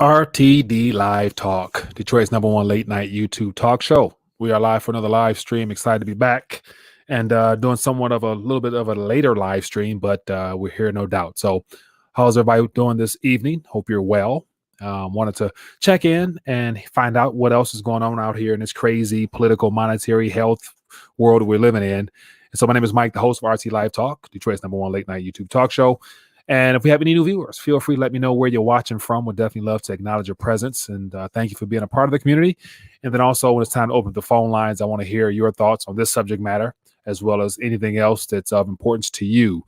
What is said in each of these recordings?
RTD Live Talk, Detroit's #1 late night YouTube talk show. We are live for another live stream. Excited to be back and doing somewhat of a little bit of a later live stream, but we're here, no doubt. So, how's everybody doing this evening? Hope you're well. Wanted to check in and find out what else is going on out here in this crazy political, monetary, health world we're living in. And so, my name is Mike, the host of RT Live Talk, Detroit's #1 late night YouTube talk show. And if we have any new viewers, feel free to let me know where you're watching from. We'd definitely love to acknowledge your presence. And thank you for being a part of the community. And then also, when it's time to open the phone lines, I want to hear your thoughts on this subject matter, as well as anything else that's of importance to you.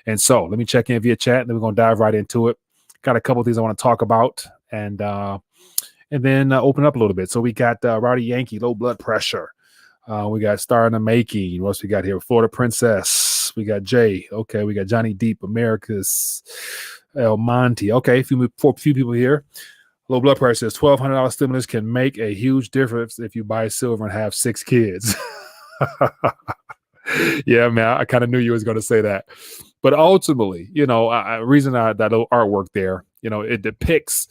And so let me check in via chat, and then we're going to dive right into it. Got a couple of things I want to talk about, and then open up a little bit. So we got Rowdy Yankee, low blood pressure. We got Star in the Making. What else we got here? Florida Princess. We got Jay. Okay, we got Johnny Deep, America's El Monte. Okay, a few people here. Low blood pressure says $1,200 stimulus can make a huge difference if you buy silver and have 6 kids. Yeah, man, I kind of knew you was going to say that. But ultimately, reason that little artwork there, it depicts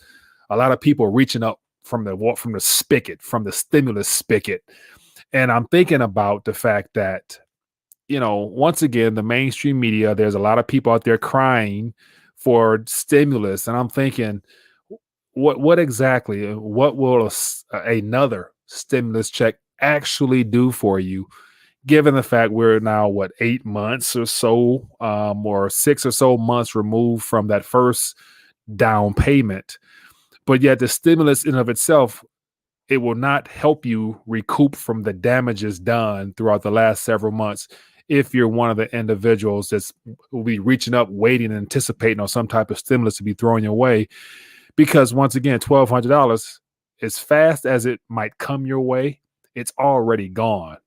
a lot of people reaching up from the spigot, from the stimulus spigot. And I'm thinking about the fact that, once again, the mainstream media, there's a lot of people out there crying for stimulus. And I'm thinking, what will another stimulus check actually do for you, given the fact we're now, 8 months or so, or 6 or so months removed from that first down payment. But yet the stimulus in of itself, it will not help you recoup from the damages done throughout the last several months if you're one of the individuals that's will be reaching up, waiting, and anticipating on some type of stimulus to be thrown your way. Because once again, $1,200, as fast as it might come your way, it's already gone.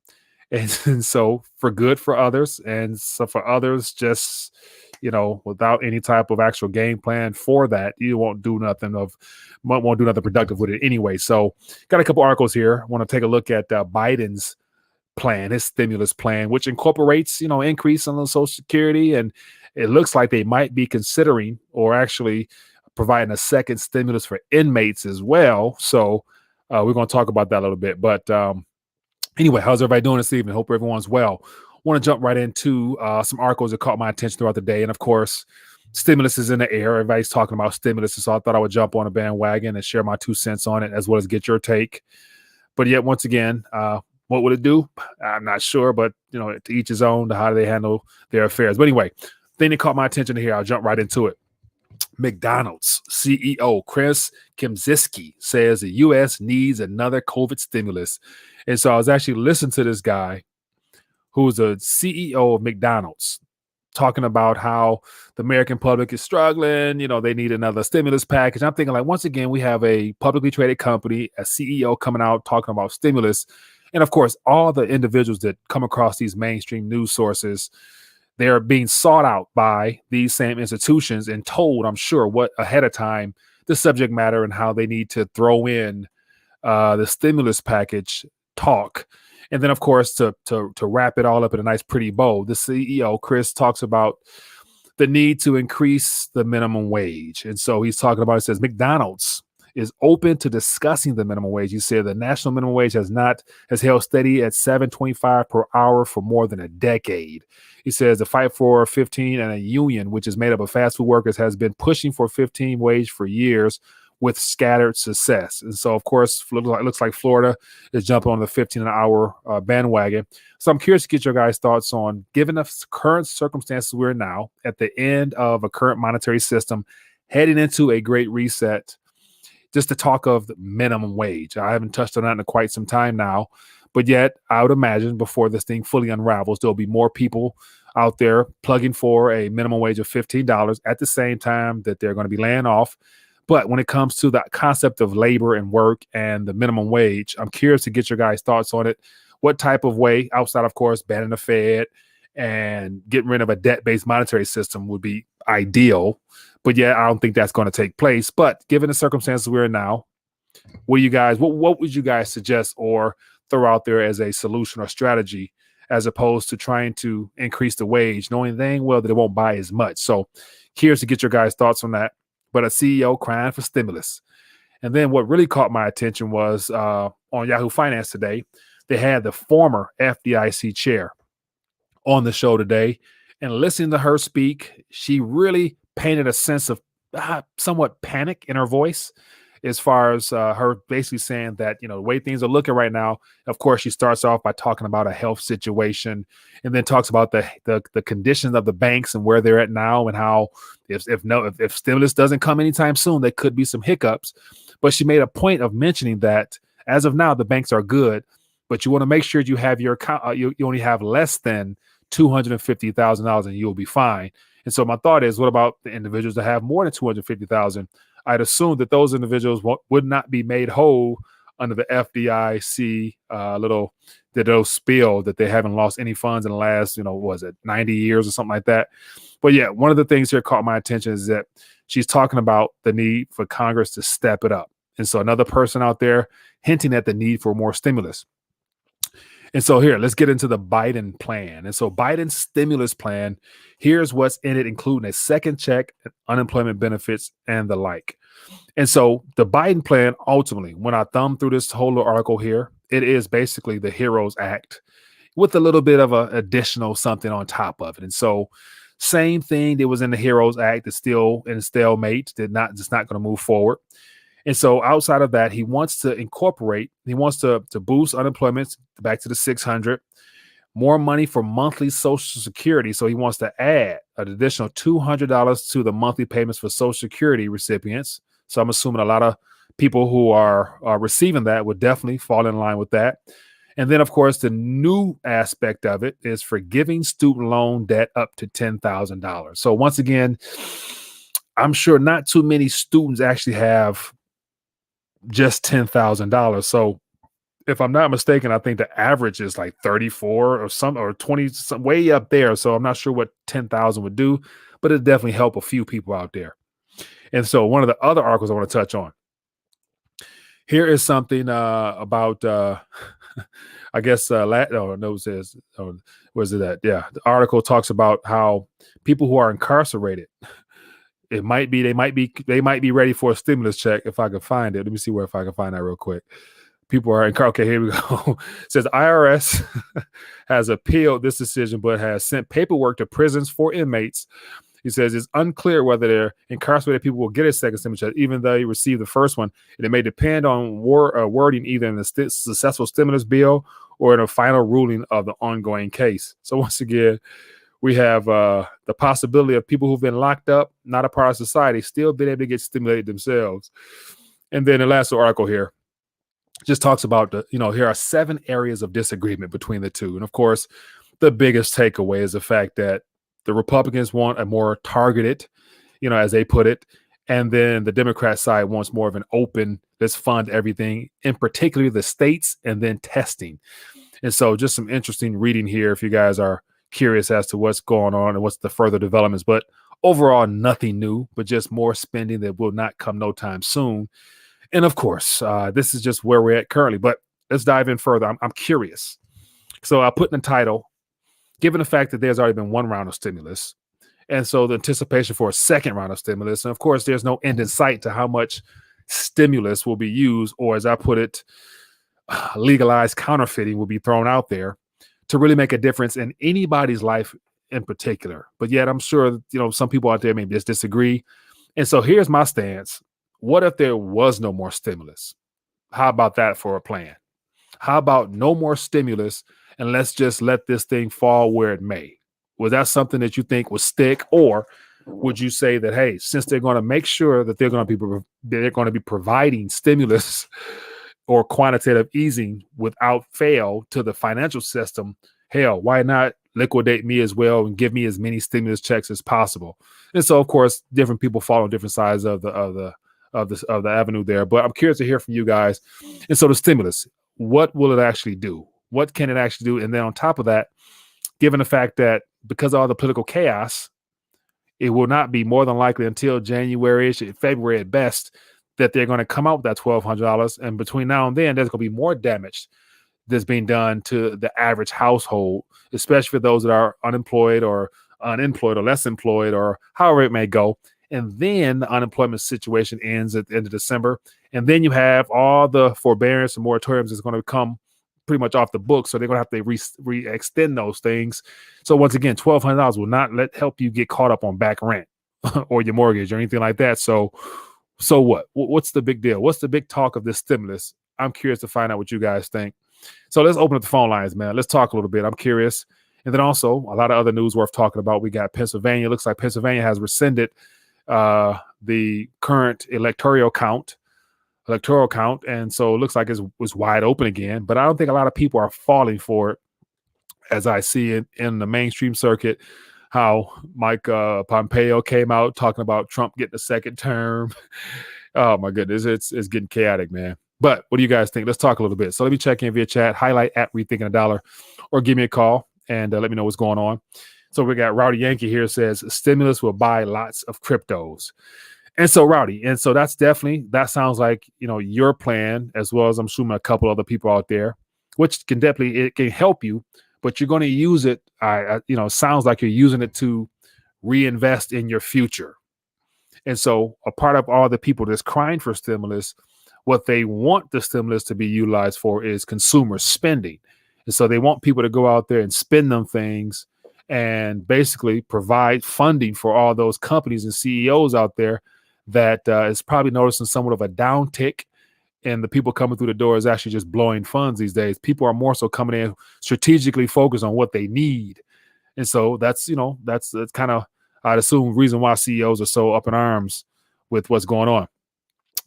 And so for good for others, and so for others, just without any type of actual game plan for that, you won't do nothing productive with it anyway. So got a couple articles here. I want to take a look at Biden's plan, his stimulus plan, which incorporates, increase on the Social Security. And it looks like they might be considering or actually providing a second stimulus for inmates as well. So we're going to talk about that a little bit. But anyway, how's everybody doing this evening? Hope everyone's well. Want to jump right into some articles that caught my attention throughout the day. And of course, stimulus is in the air. Everybody's talking about stimulus. So I thought I would jump on a bandwagon and share my 2 cents on it, as well as get your take. But yet, once again, what would it do? I'm not sure, but to each his own. How do they handle their affairs? But anyway, thing that caught my attention here, I'll jump right into it. McDonald's CEO Chris Kempczynski says the U.S. needs another COVID stimulus. And so I was actually listening to this guy who's a CEO of McDonald's, talking about how the American public is struggling. They need another stimulus package. I'm thinking, once again, we have a publicly traded company, a CEO coming out talking about stimulus. And of course, all the individuals that come across these mainstream news sources, they're being sought out by these same institutions and told, I'm sure, what ahead of time, the subject matter and how they need to throw in the stimulus package talk. And then, of course, to wrap it all up in a nice, pretty bow, the CEO, Chris, talks about the need to increase the minimum wage. And so he's talking about, it says, McDonald's is open to discussing the minimum wage. He said the national minimum wage has held steady at $7.25 per hour for more than a decade. He says the fight for 15 and a union, which is made up of fast food workers, has been pushing for 15 wage for years, with scattered success. And so, of course, it looks like Florida is jumping on the 15 an hour bandwagon. So I'm curious to get your guys' thoughts on, given the current circumstances we're in now, at the end of a current monetary system, heading into a great reset, just to talk of the minimum wage. I haven't touched on that in quite some time now, but yet I would imagine before this thing fully unravels, there'll be more people out there plugging for a minimum wage of $15 at the same time that they're going to be laying off. But when it comes to the concept of labor and work and the minimum wage, I'm curious to get your guys' thoughts on it. What type of way, outside, of course, banning the Fed and getting rid of a debt-based monetary system would be ideal. But yeah, I don't think that's going to take place. But given the circumstances we're in now, what would you guys suggest or throw out there as a solution or strategy as opposed to trying to increase the wage, knowing dang well that it won't buy as much? So here's to get your guys' thoughts on that. But a CEO crying for stimulus. And then what really caught my attention was on Yahoo Finance today, they had the former FDIC chair on the show today. And listening to her speak, she really painted a sense of somewhat panic in her voice as far as her basically saying that, the way things are looking right now. Of course, she starts off by talking about a health situation and then talks about the conditions of the banks and where they're at now and how if stimulus doesn't come anytime soon, there could be some hiccups. But she made a point of mentioning that as of now, the banks are good, but you want to make sure you have your account, you only have less than $250,000 and you'll be fine. And so my thought is, what about the individuals that have more than 250,000? I'd assume that those individuals would not be made whole under the FDIC little spiel that they haven't lost any funds in the last, 90 years or something like that. But yeah, one of the things here caught my attention is that she's talking about the need for Congress to step it up. And so another person out there hinting at the need for more stimulus. And so here, let's get into the Biden plan. And so Biden's stimulus plan, here's what's in it, including a second check, unemployment benefits, and the like. And so the Biden plan, ultimately, when I thumb through this whole little article here, it is basically the HEROES Act with a little bit of an additional something on top of it. And so same thing that was in the HEROES Act is still in a stalemate, just not going to move forward. And so outside of that, he wants to boost unemployment back to the 600, more money for monthly Social Security. So he wants to add an additional $200 to the monthly payments for Social Security recipients. So I'm assuming a lot of people who are receiving that would definitely fall in line with that. And then, of course, the new aspect of it is forgiving student loan debt up to $10,000. So once again, I'm sure not too many students actually have just $10,000. So if I'm not mistaken, I think the average is like 34 or 20, way up there. So I'm not sure what 10,000 would do, but it'd definitely help a few people out there. And so one of the other articles I want to touch on here is something about, I guess, where's it at? Yeah. The article talks about how people who are incarcerated, they might be ready for a stimulus check if I can find it. Let me see if I can find that real quick. People are okay. Here we go. It says IRS has appealed this decision, but has sent paperwork to prisons for inmates. He says it's unclear whether their incarcerated people will get a second stimulus check, even though they received the first one. And it may depend on wording either in the successful stimulus bill or in a final ruling of the ongoing case. So once again, we have the possibility of people who've been locked up, not a part of society, still being able to get stimulated themselves. And then the last article here just talks about here are 7 areas of disagreement between the two. And of course, the biggest takeaway is the fact that the Republicans want a more targeted, as they put it. And then the Democrat side wants more of an open, let's fund everything, in particular the states, and then testing. And so just some interesting reading here if you guys are curious as to what's going on and what's the further developments. But overall, nothing new, but just more spending that will not come no time soon. And of course, this is just where we're at currently. But let's dive in further. I'm curious. So I put in the title, given the fact that there's already been one round of stimulus, and so the anticipation for a second round of stimulus, and of course, there's no end in sight to how much stimulus will be used, or as I put it, legalized counterfeiting will be thrown out there to really make a difference in anybody's life in particular. But yet I'm sure, some people out there may just disagree. And so here's my stance. What if there was no more stimulus? How about that for a plan? How about no more stimulus and let's just let this thing fall where it may? Was that something that you think would stick? Or would you say that, hey, since they're going to make sure that they're going to be providing stimulus or quantitative easing without fail to the financial system, hell, why not liquidate me as well and give me as many stimulus checks as possible? And so, of course, different people fall on different sides of the avenue there. But I'm curious to hear from you guys. And so the stimulus, what will it actually do? What can it actually do? And then on top of that, given the fact that because of all the political chaos, it will not be more than likely until January, February at best, that they're going to come out with that $1,200. And between now and then, there's going to be more damage that's being done to the average household, especially for those that are unemployed or unemployed or less employed or however it may go. And then the unemployment situation ends at the end of December. And then you have all the forbearance and moratoriums that's going to come pretty much off the book. So they're going to have to re-extend those things. So once again, $1,200 will not help you get caught up on back rent or your mortgage or anything like that. So what? What's the big deal? What's the big talk of this stimulus? I'm curious to find out what you guys think. So let's open up the phone lines, man. Let's talk a little bit. I'm curious. And then also a lot of other news worth talking about. We got Pennsylvania. Looks like Pennsylvania has rescinded the current electoral count. And so it looks like it was wide open again. But I don't think a lot of people are falling for it, as I see it in the mainstream circuit, how Mike Pompeo came out talking about Trump getting a second term. Oh, my goodness. It's getting chaotic, man. But what do you guys think? Let's talk a little bit. So let me check in via chat, highlight at Rethinking a Dollar, or give me a call and let me know what's going on. So we got Rowdy Yankee here says stimulus will buy lots of cryptos. And so Rowdy, and so that sounds like, your plan, as well as I'm assuming a couple other people out there, which it can help you, but you're going to use it. Sounds like you're using it to reinvest in your future. And so a part of all the people that's crying for stimulus, what they want the stimulus to be utilized for is consumer spending. And so they want people to go out there and spend them things and basically provide funding for all those companies and CEOs out there that is probably noticing somewhat of a downtick. And the people coming through the door is actually just blowing funds these days. People are more so coming in strategically focused on what they need. And so that's kind of, I'd assume, reason why CEOs are so up in arms with what's going on.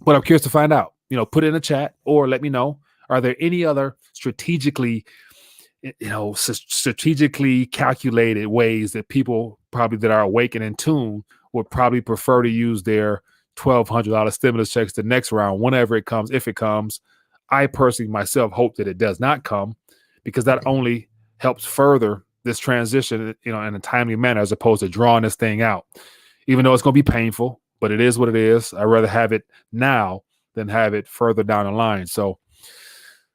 But I'm curious to find out. Put it in the chat or let me know. Are there any other strategically calculated ways that people probably that are awake and in tune would probably prefer to use their $1,200 stimulus checks the next round, whenever it comes, if it comes? I personally myself hope that it does not come, because that only helps further this transition, in a timely manner, as opposed to drawing this thing out. Even though it's going to be painful, but it is what it is. I'd rather have it now than have it further down the line. So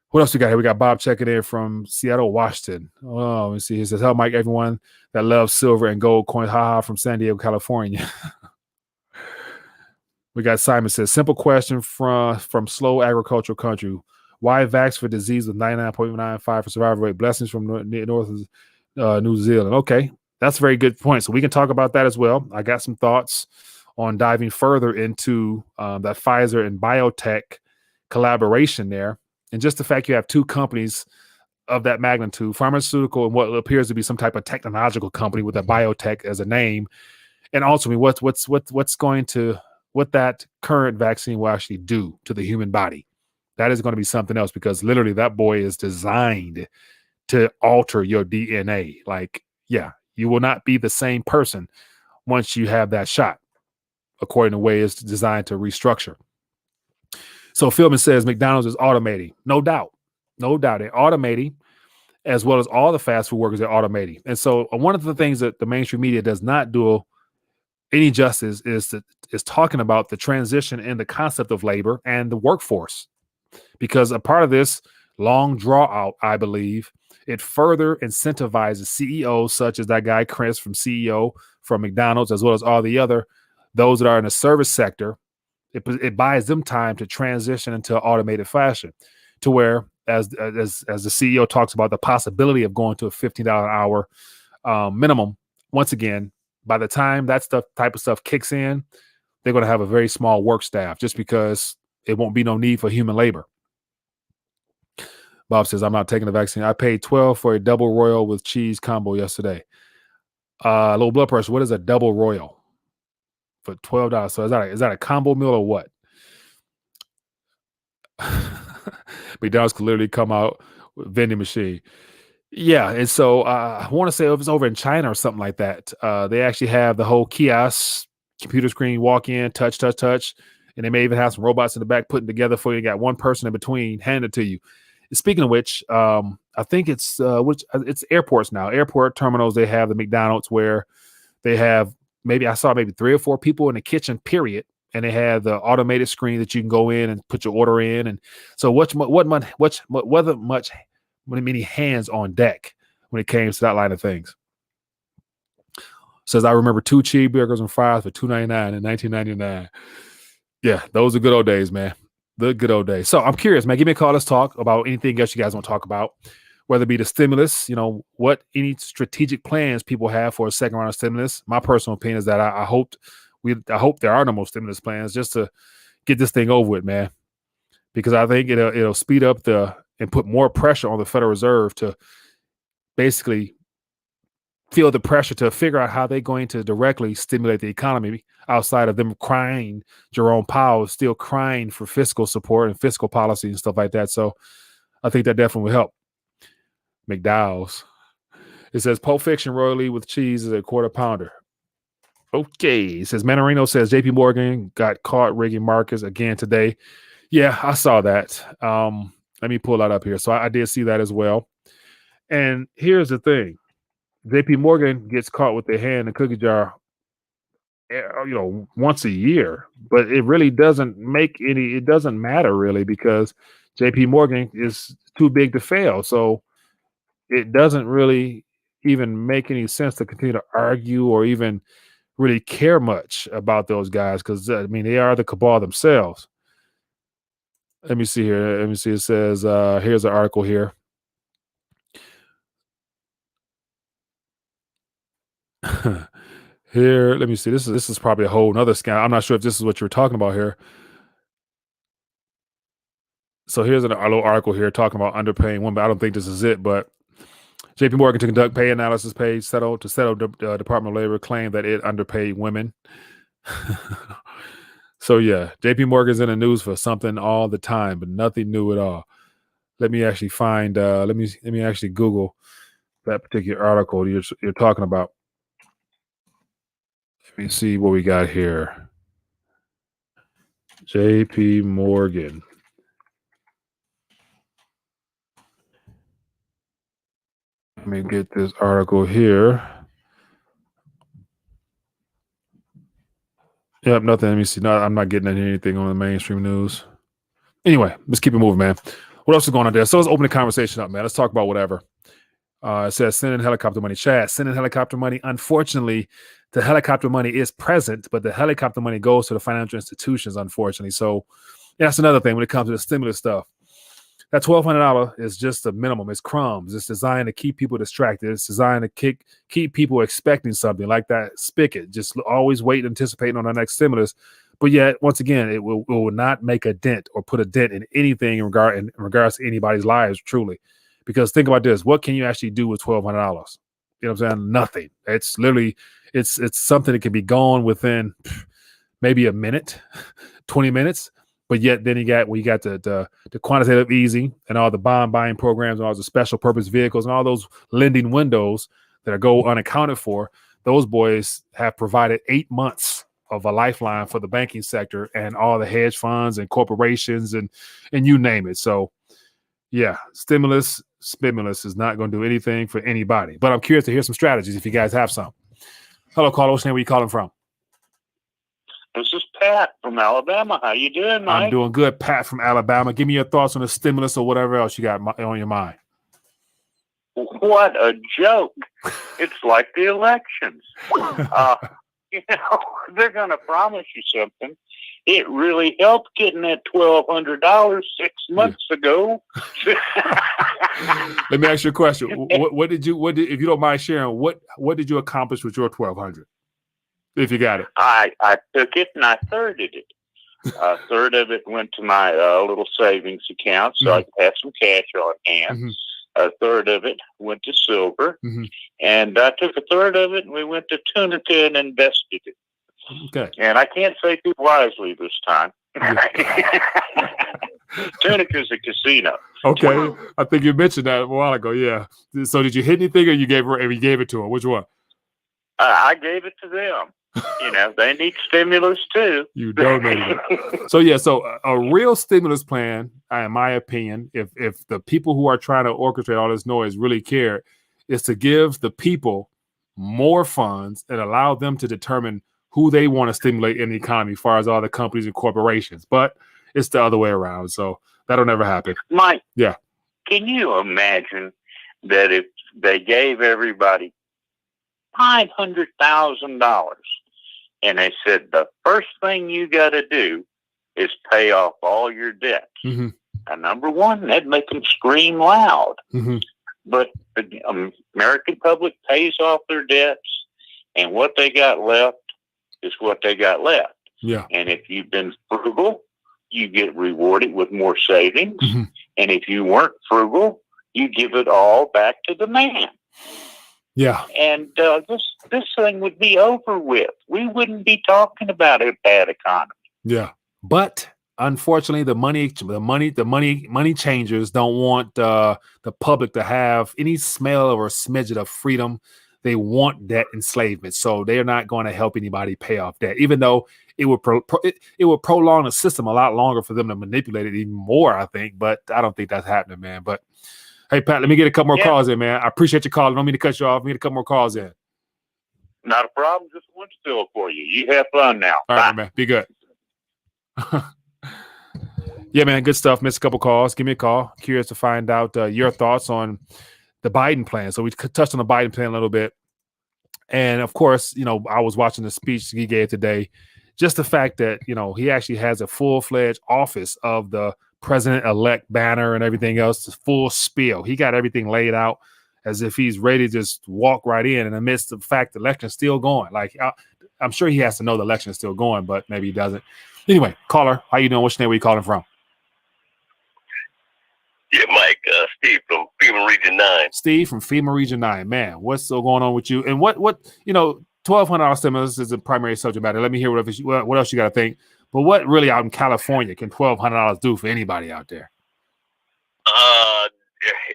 what else we got here? We got Bob checking in from Seattle, Washington. Oh, let me see. He says, "Hello, Mike, everyone that loves silver and gold coins. Haha, from San Diego, California." We got Simon says, "Simple question from slow agricultural country. Why vax for disease with 99.95 for survival rate? Blessings from north New Zealand." Okay, that's a very good point. So we can talk about that as well. I got some thoughts on diving further into that Pfizer and biotech collaboration there. And just the fact you have two companies of that magnitude, pharmaceutical and what appears to be some type of technological company with a biotech as a name, and ultimately what that current vaccine will actually do to the human body. That is going to be something else, because literally that boy is designed to alter your DNA. Like, yeah, you will not be the same person once you have that shot, according to the way it's designed to restructure. So Philman says McDonald's is automating. No doubt. They're automating, as well as all the fast food workers, they're automating. And so one of the things that the mainstream media does not do any justice is talking about the transition in the concept of labor and the workforce. Because a part of this long draw out, I believe, it further incentivizes CEOs such as that guy Chris CEO from McDonald's, as well as all the other, those that are in the service sector. It buys them time to transition into automated fashion, to where, as the CEO talks about the possibility of going to a $15 an hour minimum. Once again, by the time that type of stuff kicks in, they're going to have a very small work staff, just because it won't be no need for human labor. Bob says, "I'm not taking the vaccine. I paid $12 for a double royal with cheese combo yesterday." Low blood pressure. What is a double royal? For $12. So is that a combo meal or what? McDonald's could literally come out with vending machine. Yeah, and so I want to say it was over in China or something like that. They actually have the whole kiosk, computer screen, walk in, touch, and they may even have some robots in the back putting together for you. You got one person in between, hand it to you. Speaking of which, I think it's airports now. Airport terminals, they have the McDonald's where they have maybe I saw maybe 3 or 4 people in the kitchen, period. And they had the automated screen that you can go in and put your order in. And so wasn't many hands on deck when it came to that line of things. Says I remember 2 cheeseburgers and fries for $2.99 in 1999. Yeah, those are good old days, man. The good old days. So I'm curious, man. Give me a call. Let's talk about anything else you guys want to talk about, whether it be the stimulus, what any strategic plans people have for a second round of stimulus. My personal opinion is that I hope there are no more stimulus plans just to get this thing over with, man. Because I think it'll speed up and put more pressure on the Federal Reserve to basically feel the pressure to figure out how they're going to directly stimulate the economy outside of them crying. Jerome Powell is still crying for fiscal support and fiscal policy and stuff like that. So I think that definitely will help. McDowell's. It says Pulp Fiction royally with cheese is a quarter pounder. Okay. It says Manarino says JP Morgan got caught rigging markets again today. Yeah, I saw that. Let me pull that up here. So I did see that as well. And here's the thing. JP Morgan gets caught with their hand in the cookie jar, once a year, but it really doesn't it doesn't matter really because JP Morgan is too big to fail. So it doesn't really even make any sense to continue to argue or even really care much about those guys because, they are the cabal themselves. Let me see here. Let me see. It says, here's an article here. Here, let me see. This is probably a whole nother scam. I'm not sure if this is what you're talking about here. So here's a little article here talking about underpaying women. I don't think this is it, but JP Morgan to conduct pay analysis to settle the Department of Labor claim that it underpaid women. So yeah, JP Morgan's in the news for something all the time, but nothing new at all. Let me actually find. Let me actually Google that particular article you're talking about. Let me see what we got here. JP Morgan. Let me get this article here. Yep, nothing. Let me see. No, I'm not getting anything on the mainstream news. Anyway, let's keep it moving, man. What else is going on there? So let's open the conversation up, man. Let's talk about whatever. It says send in helicopter money. Chad, send in helicopter money. Unfortunately, the helicopter money is present, but the helicopter money goes to the financial institutions, unfortunately. So that's another thing when it comes to the stimulus stuff. That $1,200 is just the minimum. It's crumbs. It's designed to keep people distracted. It's designed to keep people expecting something like that spigot, just always waiting, anticipating on the next stimulus. But yet, once again, it will not make a dent or put a dent in anything in regards to anybody's lives, truly. Because think about this. What can you actually do with $1,200? You know what I'm saying? Nothing. It's literally, it's something that can be gone within maybe a minute, 20 minutes. But yet then you got the quantitative easing and all the bond buying programs and all the special purpose vehicles and all those lending windows that go unaccounted for. Those boys have provided 8 months of a lifeline for the banking sector and all the hedge funds and corporations and you name it. So yeah, stimulus is not going to do anything for anybody. But I'm curious to hear some strategies if you guys have some. Hello, Carlos. What's your name? Where you calling from? This is Pat from Alabama. How you doing, Mike? I'm doing good, Pat from Alabama. Give me your thoughts on the stimulus or whatever else you got on your mind. What a joke. It's like the elections. They're going to promise you something. It really helped getting that $1,200 6 months ago. Let me ask you a question. What did if you don't mind sharing, what did you accomplish with your $1,200? If you got it. I took it and I thirded it. A third of it went to my little savings account so I could have some cash on hand. Mm-hmm. A third of it went to silver. Mm-hmm. And I took a third of it and we went to Tunica and invested it. Okay. And I can't say too wisely this time. Tunica's a casino. Okay. I think you mentioned that a while ago. Yeah. So did you hit anything or you gave it to them? Which one? I gave it to them. They need stimulus too. You donated it. So yeah, a real stimulus plan, in my opinion, if the people who are trying to orchestrate all this noise really care, is to give the people more funds and allow them to determine who they want to stimulate in the economy as far as all the companies and corporations. But it's the other way around. So that'll never happen. Mike, Yeah. can you imagine that if they gave everybody $500,000 and they said the first thing you got to do is pay off all your debts? Mm-hmm. And number one, that'd make them scream loud. Mm-hmm. But the American public pays off their debts, and what they got left is what they got left. Yeah. And if you've been frugal, you get rewarded with more savings. Mm-hmm. And if you weren't frugal, you give it all back to the man. Yeah. And this thing would be over with. We wouldn't be talking about a bad economy. Yeah. But unfortunately, the money changers don't want the public to have any smell or smidget of freedom. They want debt enslavement, so they're not going to help anybody pay off debt, even though it would it would prolong the system a lot longer for them to manipulate it even more, I think. But I don't think that's happening, man. But hey, Pat, let me get a couple more calls in, man. I appreciate your call. I don't mean to cut you off. Let me get a couple more calls in. Not a problem. Just one still for you. You have fun now. All right, man. Be good. Yeah, man. Good stuff. Missed a couple calls. Give me a call. Curious to find out your thoughts on the Biden plan. So we touched on the Biden plan a little bit. And of course, I was watching the speech he gave today. Just the fact that, he actually has a full-fledged office of the president-elect banner and everything else, the full spiel. He got everything laid out as if he's ready to just walk right in the midst of the fact the election is still going. Like, I'm sure he has to know the election is still going, but maybe he doesn't. Anyway, caller, how you doing? What's your name? Where you calling from? Yeah, Mike, Steve from FEMA Region 9. Steve from FEMA Region 9. Man, what's still going on with you? And what $1,200 stimulus is the primary subject matter. Let me hear what else you got to think. But what really out in California can $1,200 do for anybody out there?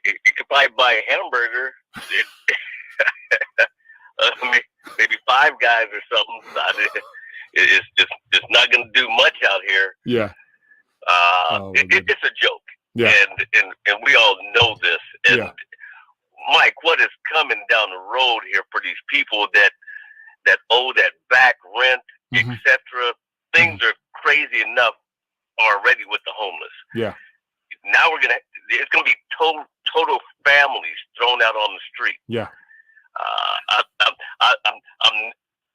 You could probably buy a hamburger. Maybe Five Guys or something. It's just not going to do much out here. Yeah. It's a joke. Yeah. And we all know this. And yeah. Mike, what is coming down the road here for these people that owe that back rent, mm-hmm. etc.? Things are crazy enough already with the homeless. Yeah. Now it's gonna be total families thrown out on the street. Yeah.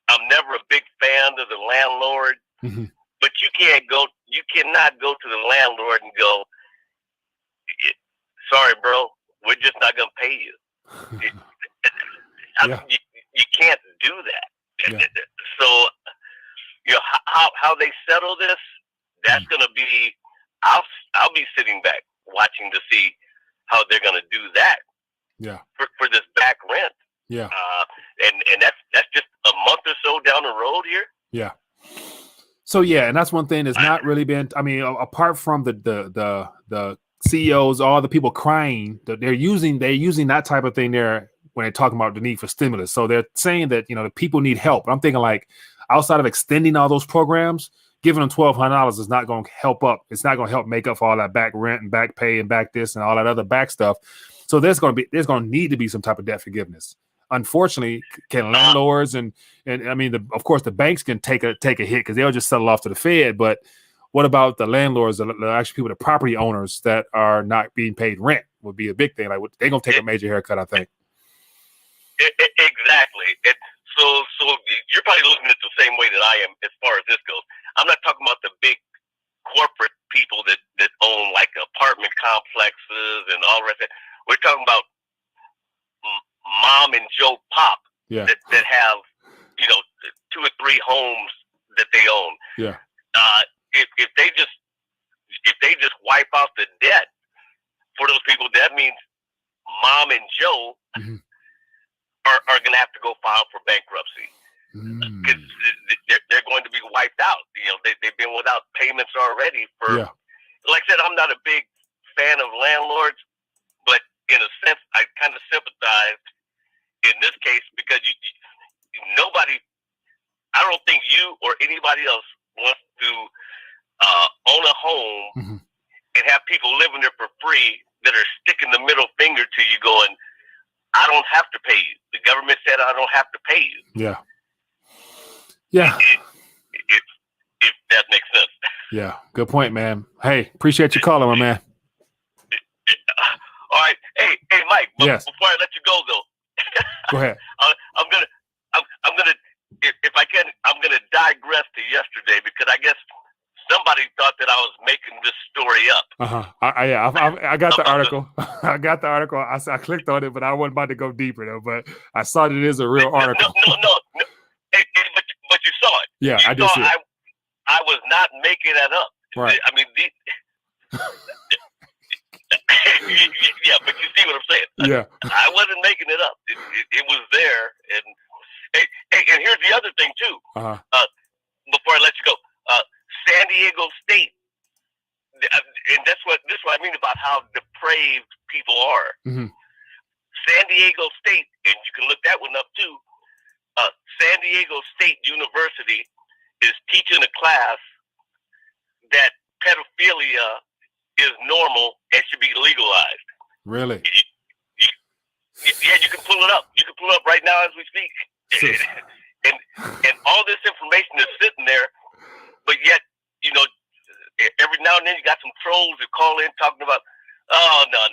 I'm never a big fan of the landlord, mm-hmm. but you cannot go to the landlord and go, sorry, bro, we're just not gonna pay you. Yeah. You can't do that. Yeah. So, how they settle this, that's gonna be. I'll be sitting back watching to see how they're gonna do that. Yeah. For this back rent. Yeah. And that's just a month or so down the road here. Yeah. So yeah, and that's one thing that's not really been. I mean, apart from the CEOs, all the people crying, that they're using that type of thing there when they're talking about the need for stimulus. So they're saying that the people need help. But I'm thinking, like, outside of extending all those programs, giving them $1,200 is not going to help up. It's not going to help make up for all that back rent and back pay and back this and all that other back stuff. So there's going to need to be some type of debt forgiveness. Unfortunately, can landlords and I mean, of course, the banks can take a hit because they'll just settle off to the Fed. But what about the landlords, the actual people, the property owners that are not being paid rent would be a big thing. Like, they're going to take a major haircut, I think. Exactly. So you're probably looking at it the same way that I am as far as this goes. I'm not talking about the big corporate people that own like apartment complexes and all the rest of it. We're talking about Mom and Joe Pop that have 2 or 3 homes that they own. Yeah. If they just wipe out the debt for those people, that means Mom and Joe mm-hmm. are going to have to go file for bankruptcy because they're going to be wiped out. They've been without payments already for. Yeah. Like I said, I'm not a big fan of landlords, but in a sense, I kind of sympathize in this case because nobody. I don't think you or anybody else wants to own a home mm-hmm. and have people living there for free that are sticking the middle finger to you, going, I don't have to pay you. The government said I don't have to pay you. Yeah. Yeah. If that makes sense. Yeah. Good point, man. Hey, appreciate you calling, my man. All right. Hey, Mike. Yes. Before I let you go, though. Go ahead. I'm gonna, if I can, I'm gonna digress to yesterday because I guess somebody thought that I was making this story up. I got the article. I got the article. I clicked on it, but I wasn't about to go deeper though. But I saw that it is a real article. No. Hey, but you saw it. Yeah, I did see it. I was not making that up. Right. I mean, yeah, but you see what I'm saying. Yeah. I wasn't making it up. It was there, and here's the other thing too. Before I let you go, San Diego State, and this is what I mean about how depraved people are. Mm-hmm. San Diego State, and you can look that one up too. San Diego State University is teaching a class that pedophilia is normal and should be legalized. Really? Yeah, you can pull it up. You can pull it up right now as we speak. and all this information is sitting there, but yet, every now and then you got some trolls that call in talking about, oh, no,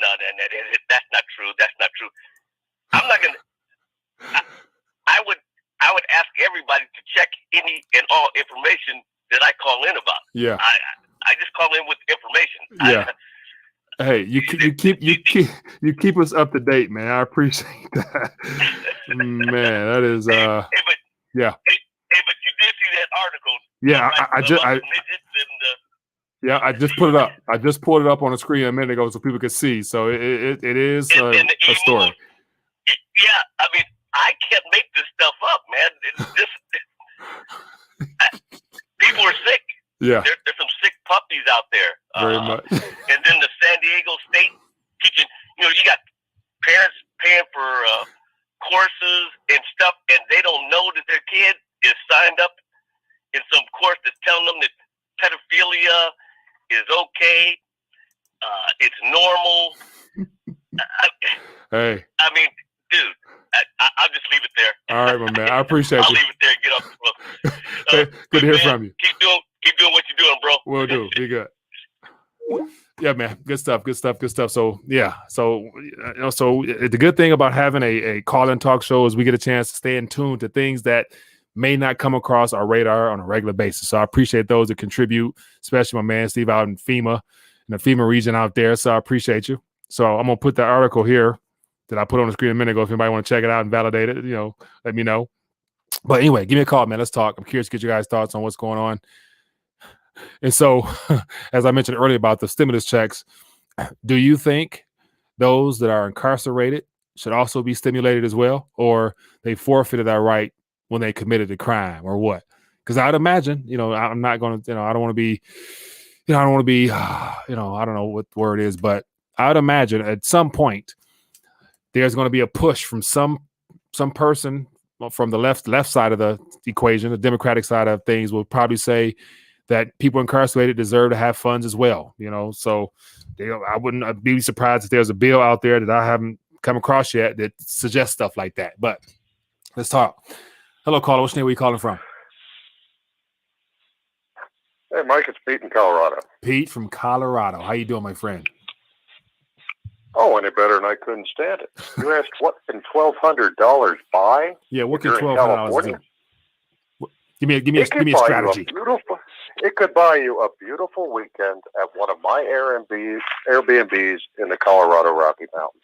that's not true. That's not true. I'm not going to, I would ask everybody to check any and all information that I call in about. Yeah. I just call in with information. Yeah. Hey, you keep us up to date, man. I appreciate that. Man, that is yeah. Yeah. Hey, but you did see that article. Yeah, I just put it up. I just pulled it up on the screen a minute ago so people could see. So it is a story. Yeah, I mean, I can't make this stuff up, man. People are sick. Yeah. There's some sick puppies out there. Very much. And then the San Diego State teaching, you got parents paying for courses and stuff, and they don't know that their kid is signed up in some course that's telling them that pedophilia is okay. It's normal. Hey. I mean, dude, I'll just leave it there. All right, my man. I appreciate I'll you. leave it there and get off the phone. Good to hear from you. Keep doing what you're doing, bro. Will do. Be good. Yeah, man. Good stuff. So, yeah. So, so the good thing about having a call-in talk show is we get a chance to stay in tune to things that may not come across our radar on a regular basis. So I appreciate those that contribute, especially my man Steve out in FEMA, in the FEMA region out there. So I appreciate you. So I'm going to put the article here that I put on the screen a minute ago. If anybody want to check it out and validate it, let me know. But anyway, give me a call, man. Let's talk. I'm curious to get your guys' thoughts on what's going on. And so, as I mentioned earlier about the stimulus checks, do you think those that are incarcerated should also be stimulated as well, or they forfeited that right when they committed a crime, or what? Because I'd imagine, I'm not going to, I don't want to be, I don't know what the word is, but I'd imagine at some point there's going to be a push from some person from the left side of the equation, the Democratic side of things, will probably say that people incarcerated deserve to have funds as well. So I wouldn't be surprised if there's a bill out there that I haven't come across yet that suggests stuff like that. But let's talk. Hello, caller. What's your name? Where you calling from? Hey, Mike. It's Pete in Colorado. Pete from Colorado. How you doing, my friend? Oh, any better than I couldn't stand it. You asked what can $1,200 buy? Yeah, what can $1,200 do? Give me a strategy. It could buy you a beautiful weekend at one of my Airbnbs in the Colorado Rocky Mountains,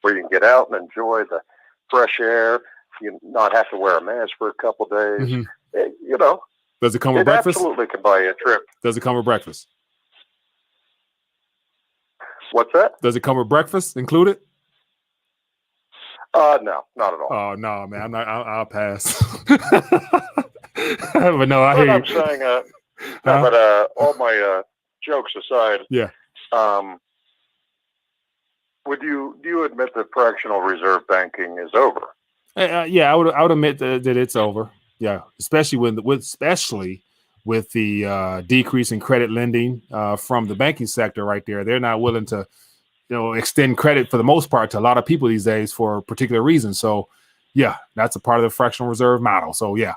where you can get out and enjoy the fresh air. You not have to wear a mask for a couple days. Mm-hmm. Does it come with breakfast? Absolutely can buy you a trip. Does it come with breakfast? What's that? Does it come with breakfast included? No, not at all. Oh no, man, I'll pass. But no, I hear you. I'm saying, but all my jokes aside, yeah. Do you admit that fractional reserve banking is over? Yeah, I would admit that it's over. Yeah, especially with the decrease in credit lending from the banking sector right there. They're not willing to extend credit for the most part to a lot of people these days for particular reasons. So, yeah, that's a part of the fractional reserve model. So, yeah.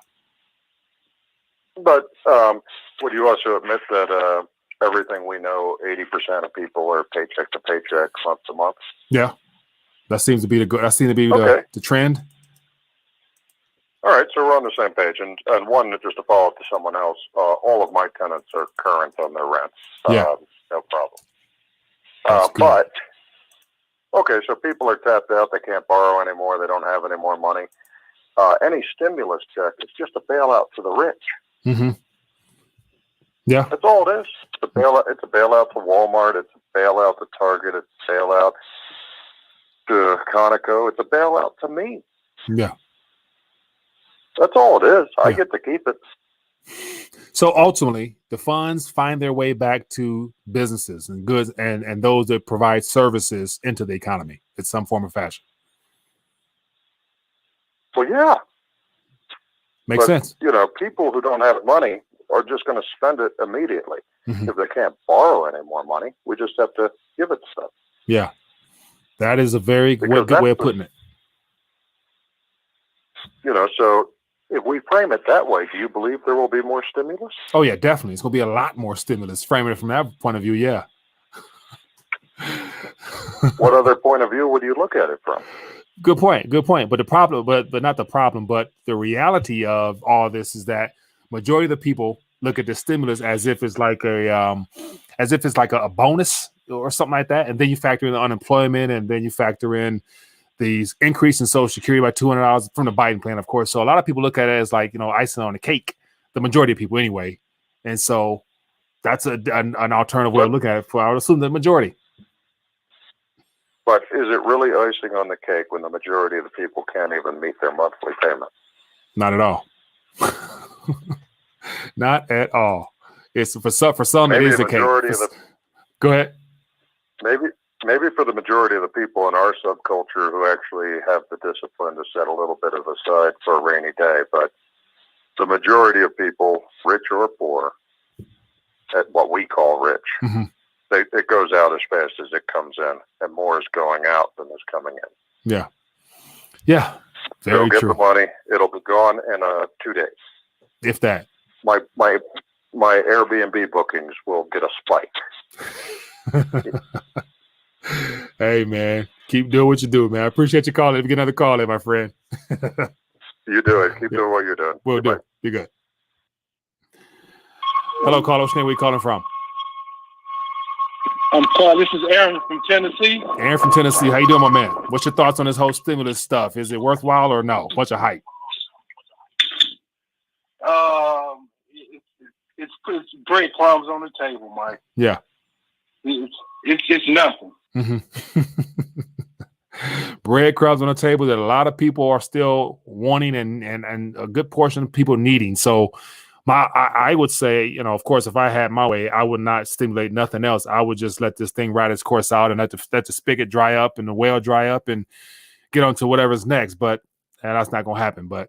But would you also admit that everything we know, 80% of people are paycheck to paycheck, month to month? Yeah, that seems to be Okay. the trend. All right, so we're on the same page. And one, just to follow up to someone else, all of my tenants are current on their rents. Yeah. No problem. That's good. But, okay, so people are tapped out. They can't borrow anymore. They don't have any more money. Any stimulus check is just a bailout for the rich. Mm-hmm. Yeah. That's all it is. It's a bailout to Walmart. It's a bailout to Target. It's a bailout to Conoco. It's a bailout to me. Yeah. That's all it is. I Yeah. get to keep it. So ultimately, the funds find their way back to businesses and goods and those that provide services into the economy in some form or fashion. Well, yeah. Makes sense. People who don't have money are just going to spend it immediately. Mm-hmm. If they can't borrow any more money, we just have to give it to them. Yeah. That is a very good way of putting it. So if we frame it that way, do you believe there will be more stimulus? Oh, yeah, definitely. It's going to be a lot more stimulus. Framing it from that point of view, yeah. What other point of view would you look at it from? Good point. But the problem, but not the problem, but the reality of all this is that majority of the people look at the stimulus as if it's like a bonus or something like that, and then you factor in the unemployment, and then you factor in the increase in Social Security by $200 from the Biden plan, of course. So a lot of people look at it as like icing on the cake. The majority of people, anyway, and so that's an alternative way of looking at it. I would assume the majority. But is it really icing on the cake when the majority of the people can't even meet their monthly payment? Not at all. Not at all. It's for some Maybe it is the case. Go ahead. Maybe for the majority of the people in our subculture who actually have the discipline to set a little bit of aside for a rainy day, but the majority of people, rich or poor, at what we call rich, mm-hmm. It goes out as fast as it comes in, and more is going out than is coming in. Yeah. Yeah. Very They'll true. get the money. It'll be gone in 2 days. If that. My Airbnb bookings will get a spike. Hey, man. Keep doing what you do, man. I appreciate you calling. If you get another call in, my friend. You do it. Keep doing what you're doing. Will do. Be good. Hello, caller. Where are you calling from? This is Aaron from Tennessee. Aaron from Tennessee. How you doing, my man? What's your thoughts on this whole stimulus stuff? Is it worthwhile or no? Bunch of hype. It's breadcrumbs on the table, Mike. Yeah. It's nothing. Mm-hmm. Breadcrumbs on the table that a lot of people are still wanting and a good portion of people needing. So I would say, of course, if I had my way, I would not stimulate nothing else. I would just let this thing ride its course out and let the spigot dry up and the well dry up and get on to whatever's next. But that's not going to happen. But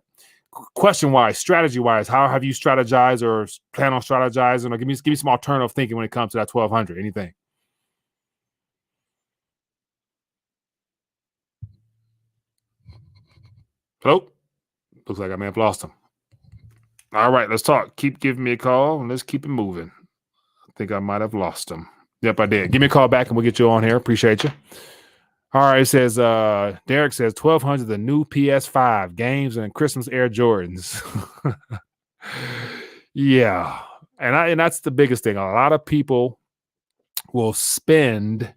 question-wise, strategy-wise, how have you strategized or plan on strategizing? Or give me some alternative thinking when it comes to that 1,200. Anything? Hello? Looks like I may have lost him. All right, let's talk. Keep giving me a call, and let's keep it moving. I think I might have lost him. Yep, I did. Give me a call back, and we'll get you on here. Appreciate you. All right, it says, Derek says, 1,200, the new PS5, games, and Christmas Air Jordans. Yeah, and that's the biggest thing. A lot of people will spend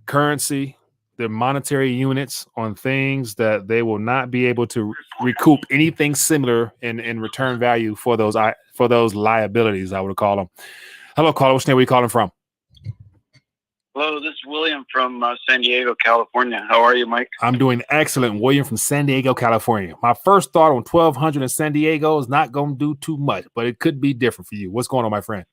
currency, their monetary units, on things that they will not be able to recoup anything similar in return value for those liabilities, I would call them. Hello, caller. Which name are you calling from? Hello, this is William from San Diego, California. How are you, Mike? I'm doing excellent. William from San Diego, California. My first thought on 1,200 in San Diego is not going to do too much, but it could be different for you. What's going on, my friend?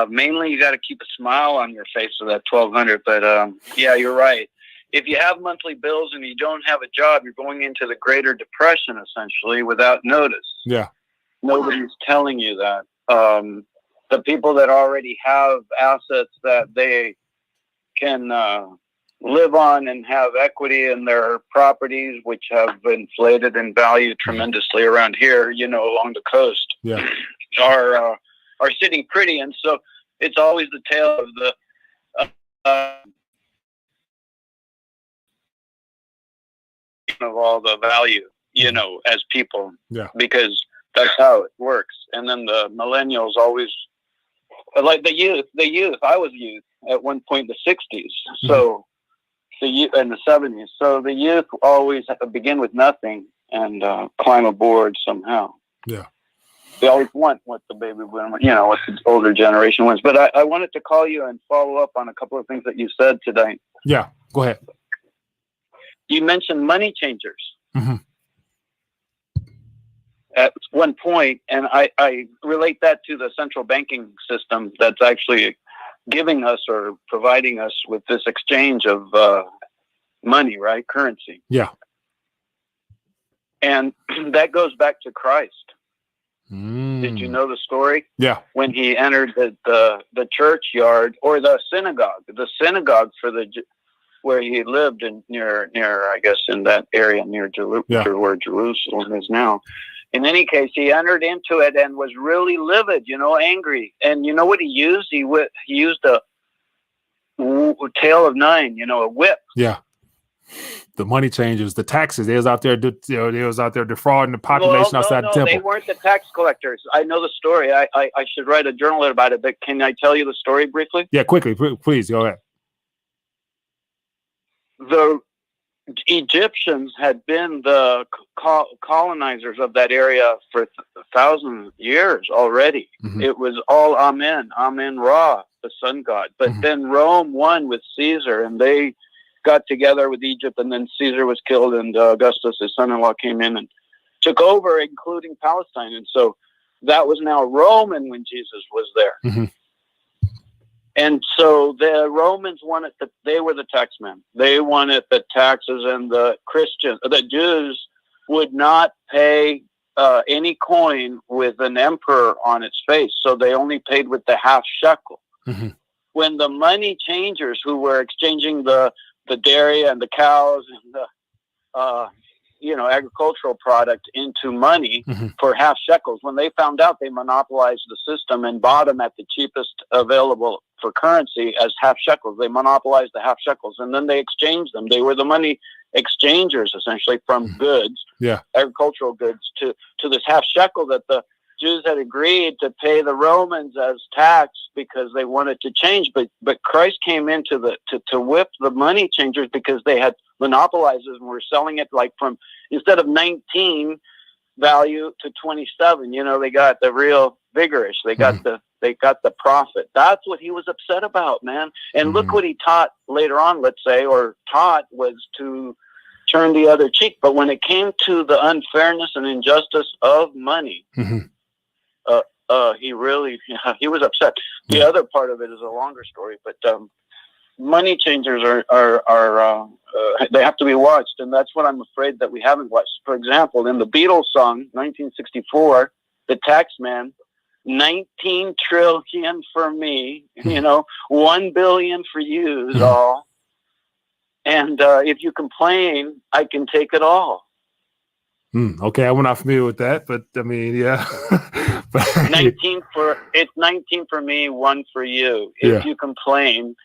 Mainly, you got to keep a smile on your face with that 1,200. But yeah, you're right. If you have monthly bills and you don't have a job, you're going into the Greater Depression essentially without notice. Yeah, nobody's telling you that. The people that already have assets that they can live on and have equity in their properties, which have inflated in value tremendously around here, along the coast, are sitting pretty. And so it's always the tale of the of all the value, as people, because that's how it works. And then the millennials always, like the youth, I was youth at one point in the 60s. So the youth in the 70s. So the youth always begin with nothing and climb aboard somehow. Yeah. They always want what the baby boom, what the older generation wants. But I wanted to call you and follow up on a couple of things that you said today. Yeah, go ahead. You mentioned money changers. Mm-hmm. At one point, and I relate that to the central banking system that's actually giving us or providing us with this exchange of money, right? Currency. Yeah. And that goes back to Christ. Did you know the story? Yeah. When he entered the churchyard or the synagogue for where he lived near I guess in that area near where Jerusalem is now. In any case, he entered into it and was really livid, angry. And you know what he used? He used a tail of 9, a whip. Yeah. The money changers, the taxes. They was out there, they was out there defrauding the population outside the temple. They weren't the tax collectors. I know the story. I should write a journal about it, but can I tell you the story briefly? Yeah, quickly, please go ahead. The Egyptians had been the colonizers of that area for 1,000 years already. Mm-hmm. It was all Amen Ra, the sun god. But then Rome won with Caesar, and they got together with Egypt, and then Caesar was killed, and Augustus, his son-in-law, came in and took over, including Palestine. And so that was now Roman when Jesus was there. Mm-hmm. And so the Romans wanted they were the taxmen. They wanted the taxes, and the Jews would not pay any coin with an emperor on its face. So they only paid with the half shekel. Mm-hmm. When the money changers who were exchanging the dairy and the cows and the agricultural product into money for half shekels, when they found out, they monopolized the system and bought them at the cheapest available for currency as half shekels. They monopolized the half shekels, and then they exchanged them. They were the money exchangers, essentially, from goods, agricultural goods, to this half shekel that the Jews had agreed to pay the Romans as tax because they wanted to change. But Christ came in to whip the money changers because they had monopolized it and were selling it like from, instead of 19 value to 27. They got the real vigorish. They got the profit. That's what he was upset about, man. And look what he taught later on, let's say, or taught was to turn the other cheek. But when it came to the unfairness and injustice of money, he was upset. The other part of it is a longer story, but money changers are they have to be watched, and that's what I'm afraid that we haven't watched. For example, in the Beatles song, 1964, the tax man, 19 trillion for me, 1 billion for you is all. And if you complain, I can take it all. Okay, I'm not familiar with that, but I mean, yeah. 19 for me, 1 for you. If you complain,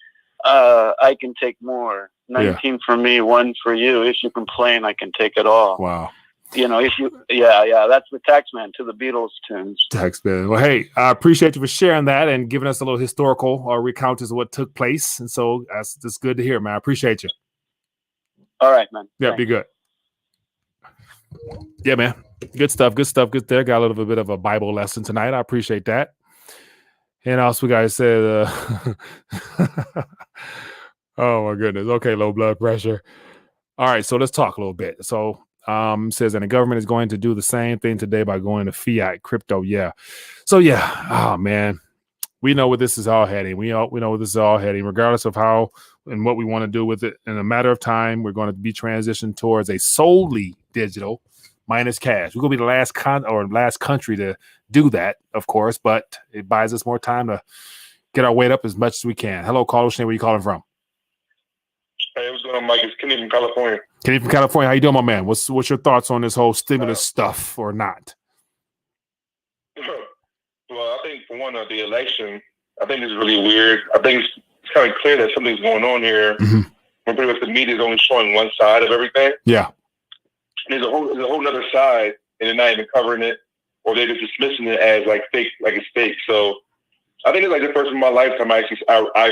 I can take more. 19 for me, 1 for you. If you complain, I can take it all. Wow. That's the taxman to the Beatles tunes. Taxman. Well, hey, I appreciate you for sharing that and giving us a little historical recount as what took place. And so that's good to hear, man. I appreciate you. All right, man. Yeah, Thanks. Be good. Yeah, man. Good stuff. Good there. Got a little bit of a Bible lesson tonight. I appreciate that. And also, we guys said, oh my goodness. Okay, low blood pressure. All right, so let's talk a little bit. So, says, and the government is going to do the same thing today by going to fiat crypto. Yeah. So oh man, we know where this is all heading. We know where this is all heading, regardless of how and what we want to do with it. In a matter of time, we're going to be transitioned towards a solely digital minus cash. We're going to be the last country to do that, of course, but it buys us more time to get our weight up as much as we can. Hello, caller. Where are you calling from? doing, Mike? It's Kenny from California. Kenny from California, how you doing, my man? What's your thoughts on this whole stimulus stuff or not? Well, I think for one, the election, I think it's really weird. I think it's kind of clear that something's going on here. Mm-hmm. When pretty much the media is only showing one side of everything. Yeah. There's a whole other side, and they're not even covering it, or they're just dismissing it as like fake, like it's fake. So I think it's like the first in my lifetime I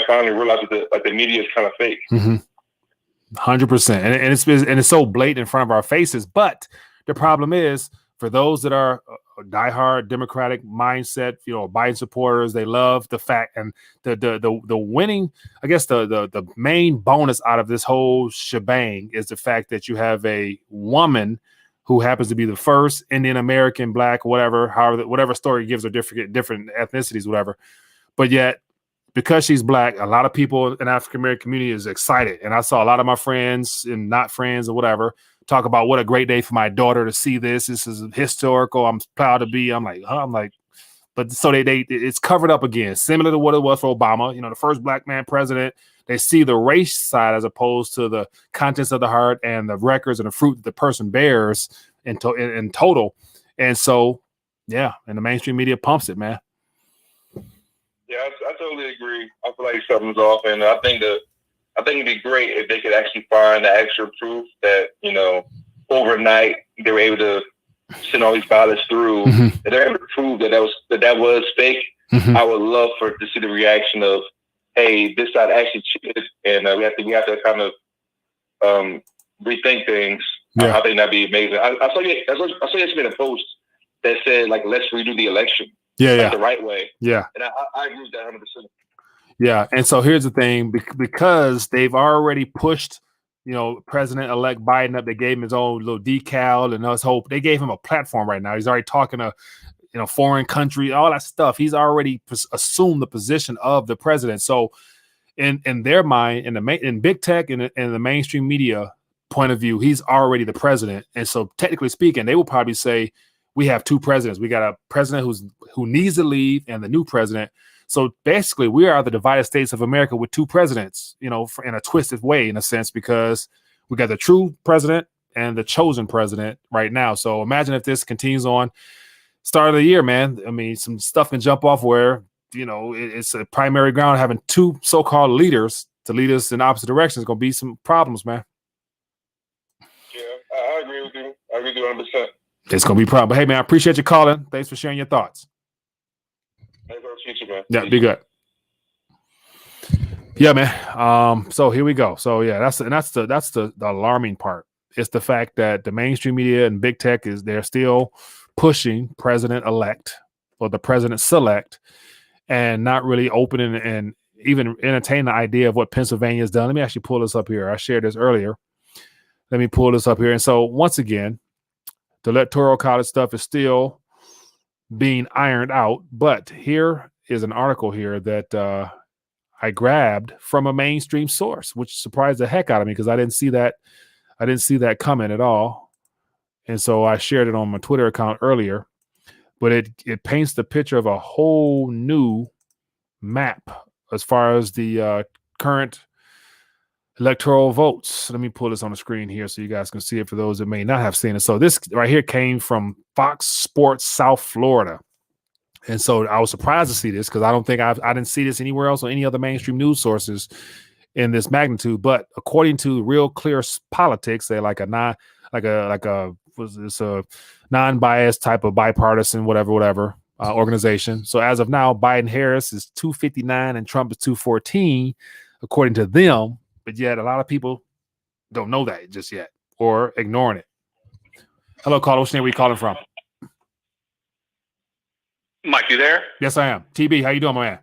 finally realized that the media is kind of fake. 100%, and it's so blatant in front of our faces. But the problem is, for those that are diehard Democratic mindset, Biden supporters, they love the fact and the winning. I guess the main bonus out of this whole shebang is the fact that you have a woman who happens to be the first Indian American, Black, whatever story gives her different ethnicities, whatever. But yet, because she's Black, a lot of people in the African American community is excited, and I saw a lot of my friends and not friends or whatever talk about what a great day for my daughter to see this. This is historical. I'm proud to be. I'm like, but so it's covered up again, similar to what it was for Obama. The first Black man president. They see the race side as opposed to the contents of the heart and the records and the fruit that the person bears in total. And so, yeah, and the mainstream media pumps it, man. Yeah, I totally agree. I feel like something's off, and I think it'd be great if they could actually find the actual proof that overnight they were able to send all these ballots through. If they're able to prove that was fake, I would love to see the reaction of, hey, this side actually cheated, and we have to kind of rethink things. Yeah. I think that'd be amazing. I saw you made a post that said let's redo the election. Yeah. The right way. Yeah. And I agree with that 100%. Yeah. And so here's the thing, because they've already pushed, President-elect Biden up. They gave him his own little decal and his hope. They gave him a platform right now. He's already talking to, foreign country, all that stuff. He's already assumed the position of the president. So in their mind, in big tech and in the mainstream media point of view, he's already the president. And so technically speaking, they will probably say, we have two presidents. We got a president who needs to leave and the new president. So basically, we are the divided states of America with two presidents, in a twisted way, in a sense, because we got the true president and the chosen president right now. So imagine if this continues on. Start of the year, man. I mean, some stuff can jump off where, it's a primary ground. Having two so-called leaders to lead us in opposite directions is going to be some problems, man. Yeah, I agree with you. I agree with you 100%. It's going to be a problem. But hey, man, I appreciate you calling. Thanks for sharing your thoughts. Yeah, be good. Yeah, man. So here we go. So yeah, that's the alarming part. It's the fact that the mainstream media and big tech they're still pushing president-elect or the president-select and not really opening and even entertain the idea of what Pennsylvania has done. Let me actually pull this up here. I shared this earlier. Let me pull this up here. And so once again, the electoral college stuff is still being ironed out, but here is an article here that I grabbed from a mainstream source, which surprised the heck out of me because I didn't see that coming at all. And so I shared it on my Twitter account earlier, but it paints the picture of a whole new map as far as the current electoral votes. Let me pull this on the screen here so you guys can see it for those that may not have seen it. So this right here came from Fox Sports South Florida. And so I was surprised to see this because I didn't see this anywhere else on any other mainstream news sources in this magnitude. But according to Real Clear Politics, they're like a non-biased type of bipartisan whatever organization. So as of now, Biden-Harris is 259 and Trump is 214, according to them. But yet a lot of people don't know that just yet or ignoring it. Hello, caller. What's your name? Where you calling from? Mike, you there? Yes, I am. TB, how you doing, my man?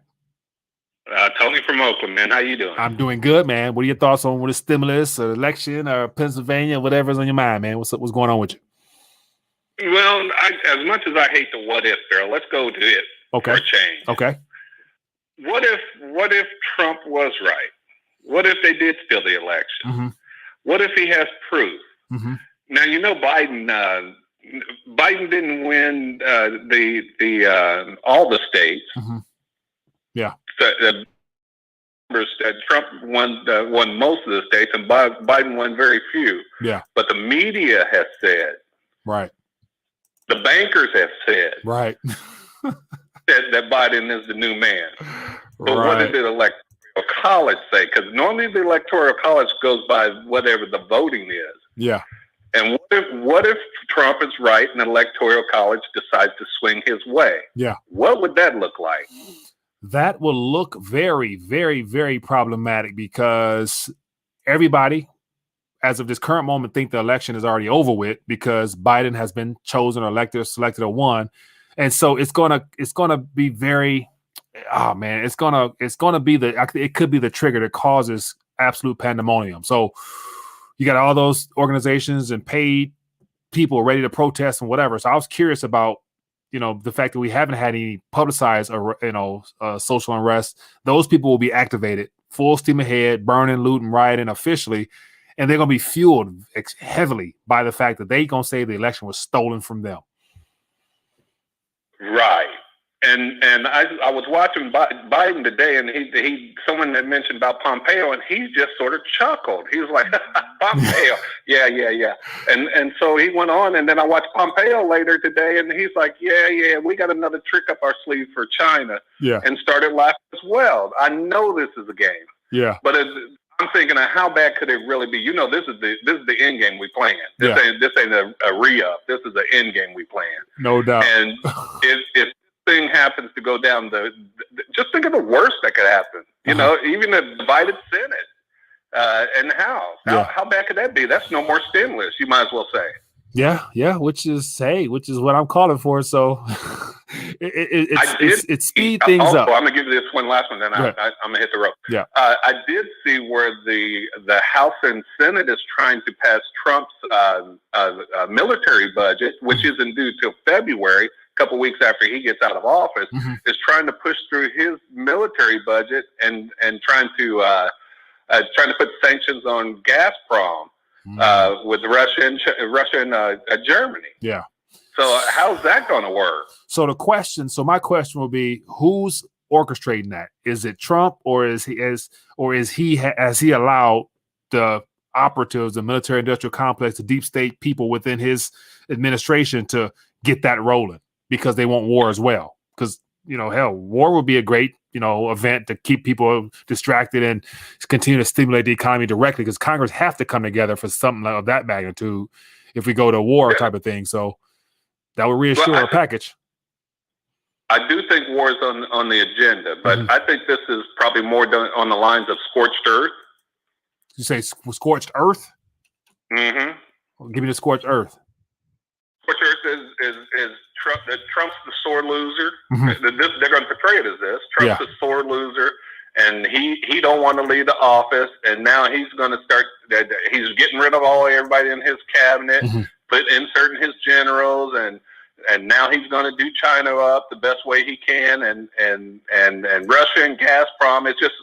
Tony from Oakland, man. How you doing? I'm doing good, man. What are your thoughts on the stimulus or election or Pennsylvania, whatever's on your mind, man? What's going on with you? Well, as much as I hate the what if barrel, let's go to it for a change. Okay. What if Trump was right? What if they did steal the election? Mm-hmm. What if he has proof? Mm-hmm. Now Biden didn't win the all the states. Mm-hmm. Yeah. The remembers that Trump won most of the states and Biden won very few. Yeah. But the media has said, Right. the bankers have said, Right. that Biden is the new man. But what Right. did the electoral college say? Because normally the electoral college goes by whatever the voting is. Yeah. And what if Trump is right and the electoral college decides to swing his way? Yeah. What would that look like? That will look very, very, very problematic because everybody, as of this current moment, think the election is already over with because Biden has been chosen or elected or selected or won. And so it's gonna be very, it could be the trigger that causes absolute pandemonium. So you got all those organizations and paid people ready to protest and whatever. So I was curious about, the fact that we haven't had any publicized, social unrest. Those people will be activated, full steam ahead, burning, looting, rioting officially, and they're going to be fueled heavily by the fact that they're going to say the election was stolen from them. Right. And I was watching Biden today, and someone had mentioned about Pompeo, and he just sort of chuckled. He was like, Pompeo, yeah. And so he went on, and then I watched Pompeo later today, and he's like, yeah, we got another trick up our sleeve for China. Yeah. And started laughing as well. I know this is a game. Yeah. But I'm thinking, how bad could it really be? This is the end game we playing. This ain't a re-up. This is the end game we playing. No doubt. And if thing happens to go down just think of the worst that could happen. Even a divided Senate and House. How bad could that be? That's no more stimulus. You might as well say. Yeah, which is what I'm calling for. So it speed things also, up. I'm gonna give you this one last one, then I'm gonna hit the road. Yeah, I did see where the House and Senate is trying to pass Trump's military budget, which isn't due till February. Couple weeks after he gets out of office, is trying to push through his military budget and trying to put sanctions on Gazprom with Russia and Germany. Yeah. So how's that going to work? So my question will be, who's orchestrating that? Is it Trump, or has he allowed the operatives, the military industrial complex, the deep state people within his administration to get that rolling? Because they want war as well. Because, war would be a great, event to keep people distracted and continue to stimulate the economy directly, because Congress have to come together for something of that magnitude if we go to war type of thing. So that would reassure our package. I do think war is on the agenda, but I think this is probably more done on the lines of scorched earth. You say scorched earth? Mm-hmm. Give me the scorched earth. Scorched earth is Trump. Trump's the sore loser. They're going to portray it as this. Trump's the sore loser, and he don't want to leave the office. And now he's going to start. He's getting rid of everybody in his cabinet, inserting his generals, and now he's going to do China up the best way he can, and Russia and Gazprom. It's just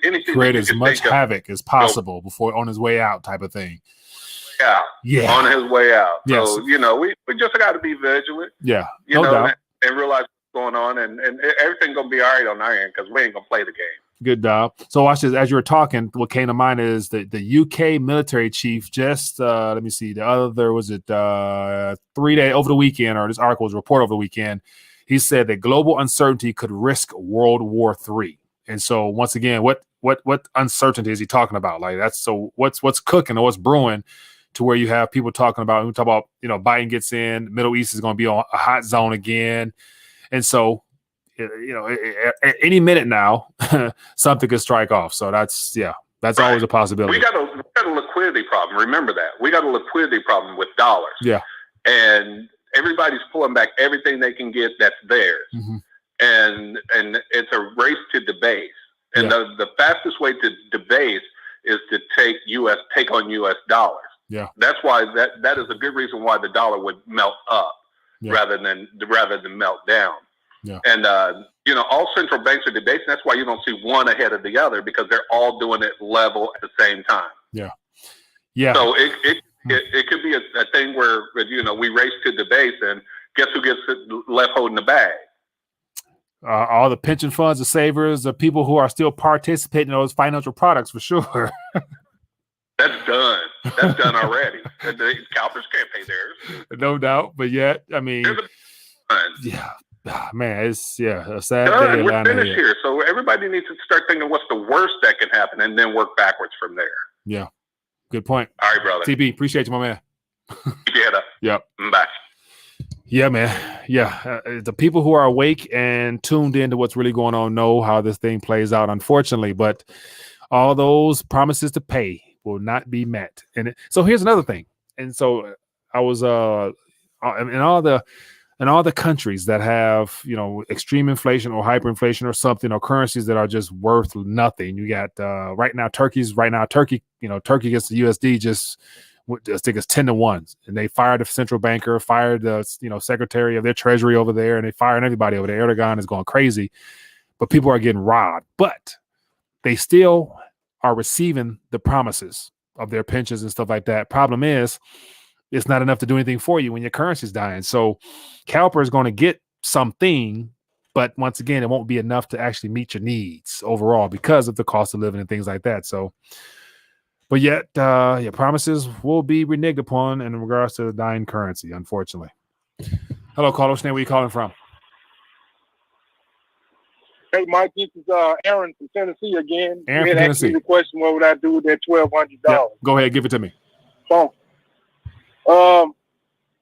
anything. Create as much havoc as possible before on his way out, type of thing. Yeah, on his way out. Yes. So, we just got to be vigilant. Yeah, no doubt. And realize what's going on, and everything's going to be all right on our end, because we ain't going to play the game. Good job. So watch this. As you were talking, what came to mind is the UK military chief just, let me see, over the weekend, or this article was reported over the weekend. He said that global uncertainty could risk World War III. And so once again, what uncertainty is he talking about? Like, that's so what's cooking or what's brewing, to where you have people talking about, Biden gets in, Middle East is going to be on a hot zone again. And so, at any minute now, something could strike off. So that's always a possibility. We got a liquidity problem. Remember that. We got a liquidity problem with dollars. Yeah. And everybody's pulling back everything they can get that's theirs. And it's a race to debase. And the fastest way to debase is to take on US dollars. Yeah, that's why that is a good reason why the dollar would melt up rather than melt down. Yeah, and all central banks are debasing. That's why you don't see one ahead of the other, because they're all doing it level at the same time. Yeah. So it could be a thing where we race to debase, and guess who gets left holding the bag? all the pension funds, the savers, the people who are still participating in those financial products for sure. That's done. That's done already. And the CalPERS can't pay theirs. No doubt. But yet, I mean, yeah, man, it's a sad day. We're finished here. So everybody needs to start thinking what's the worst that can happen and then work backwards from there. Yeah. Good point. All right, brother. TB, appreciate you, my man. Keep your head up. Yep. Bye. Yeah, man. Yeah. The people who are awake and tuned into what's really going on know how this thing plays out, unfortunately. But all those promises to pay will not be met. And so here's another thing. And so I was in all the countries that have, extreme inflation or hyperinflation or something, or currencies that are just worth nothing. You got Turkey against the USD just I think it's 10-1, and they fired the central banker, fired the secretary of their treasury over there, and they fired everybody over there. Erdogan is going crazy, but people are getting robbed. But they still are receiving the promises of their pensions and stuff like that. Problem is, it's not enough to do anything for you when your currency's dying. So CalPERS is going to get something, but once again, it won't be enough to actually meet your needs overall because of the cost of living and things like that. So, but yet, your promises will be reneged upon in regards to the dying currency, unfortunately. Hello, caller. What's your name? Where you calling from? Hey, Mike, this is Aaron from Tennessee again. Aaron you from had Tennessee. asked me the question, what would I do with that $1,200? Yep. Go ahead, give it to me. So,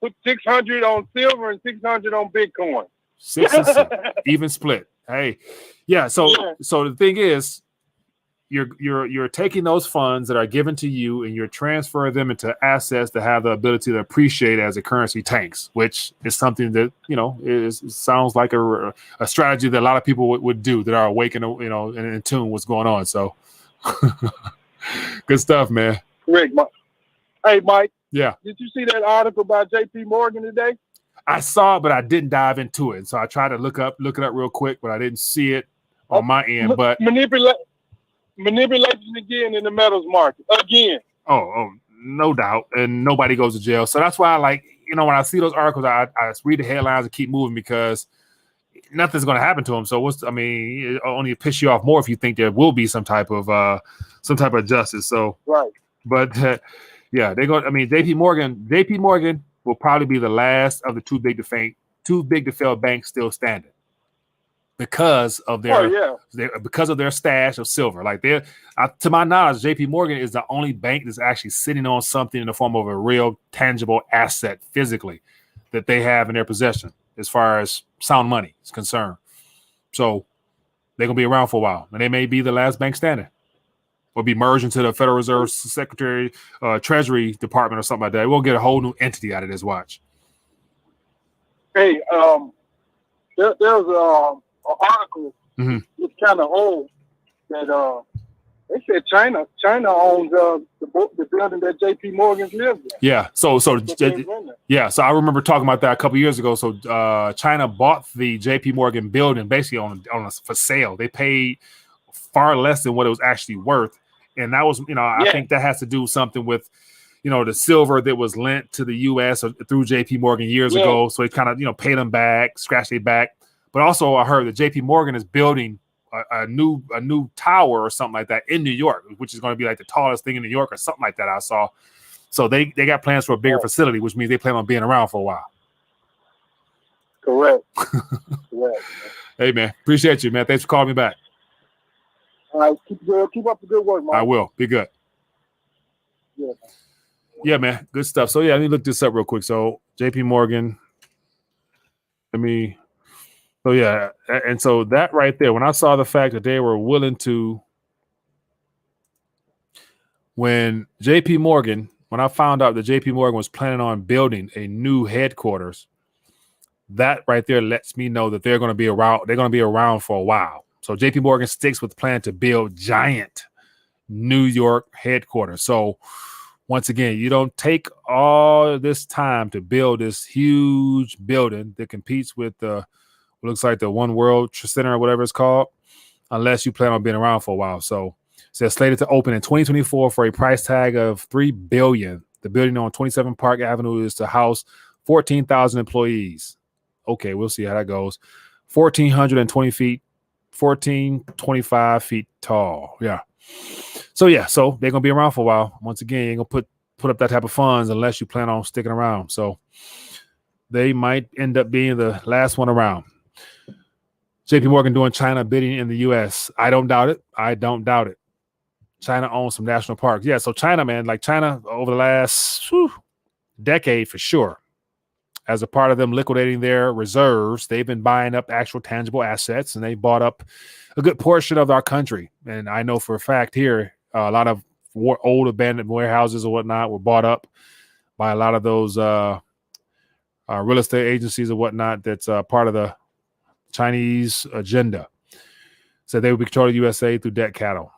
put 600 on silver and 600 on Bitcoin. 6 and 7, even split. Hey, yeah. So the thing is, you're taking those funds that are given to you and you're transferring them into assets that have the ability to appreciate as the currency tanks, which is something that sounds like a strategy that a lot of people would do that are awake and in tune what's going on. So good stuff, man. Rick, hey, Mike. Yeah. Did you see that article about J.P. Morgan today? I saw it, but I didn't dive into it. So I tried to look it up real quick, but I didn't see it on my end. But manipulation again in the metals market again. Oh, no doubt, and nobody goes to jail. So that's why I like, when I see those articles, I read the headlines and keep moving because nothing's going to happen to them. So it only piss you off more if you think there will be some type of justice. So right, but yeah, they're going. I mean, JP Morgan will probably be the last of the too big to fail banks still standing because of their stash of silver. Like to my knowledge, JP Morgan is the only bank that's actually sitting on something in the form of a real tangible asset physically that they have in their possession as far as sound money is concerned. So they're gonna be around for a while, and they may be the last bank standing. Or be merged into the Federal Reserve Secretary, Treasury Department or something like that. We'll get a whole new entity out of this. Watch. Hey, there was an article. Mm-hmm. It's kind of old that they said China owns the building that J.P. Morgan lives in. Yeah. So I remember talking about that a couple years ago. So China bought the J.P. Morgan building basically for sale. They paid far less than what it was actually worth. And that was, I think that has to do something with, the silver that was lent to the U.S. through J.P. Morgan years ago. So it kind of, paid them back, scratched their back. But also I heard that J.P. Morgan is building a new tower or something like that in New York, which is going to be like the tallest thing in New York or something like that I saw. So they got plans for a bigger facility, which means they plan on being around for a while. Correct. Hey, man. Appreciate you, man. Thanks for calling me back. All right, keep up the good work, Mike. I will. Be good. Yeah, man. Good stuff. So, let me look this up real quick. So, JP Morgan. And so that right there, when I saw the fact that they were willing to, when I found out that JP Morgan was planning on building a new headquarters, that right there lets me know that they're going to be around. They're going to be around for a while. So JP Morgan sticks with the plan to build giant New York headquarters. So once again, you don't take all this time to build this huge building that competes with what looks like the One World Center or whatever it's called, unless you plan on being around for a while. So it's slated to open in 2024 for a price tag of $3 billion. The building on 27 Park Avenue is to house 14,000 employees. Okay, we'll see how that goes. 1,420 feet, 1,425 feet tall. Yeah. So they're gonna be around for a while. Once again, you ain't gonna put up that type of funds unless you plan on sticking around. So they might end up being the last one around. JP Morgan doing China bidding in the US. I don't doubt it. China owns some national parks. Yeah, so China, man, like China over the last decade for sure, as a part of them liquidating their reserves, they've been buying up actual tangible assets, and they bought up a good portion of our country. And I know for a fact here, a lot of old abandoned warehouses or whatnot were bought up by a lot of those real estate agencies or whatnot that's part of the Chinese agenda. So they would be controlling USA through debt cattle.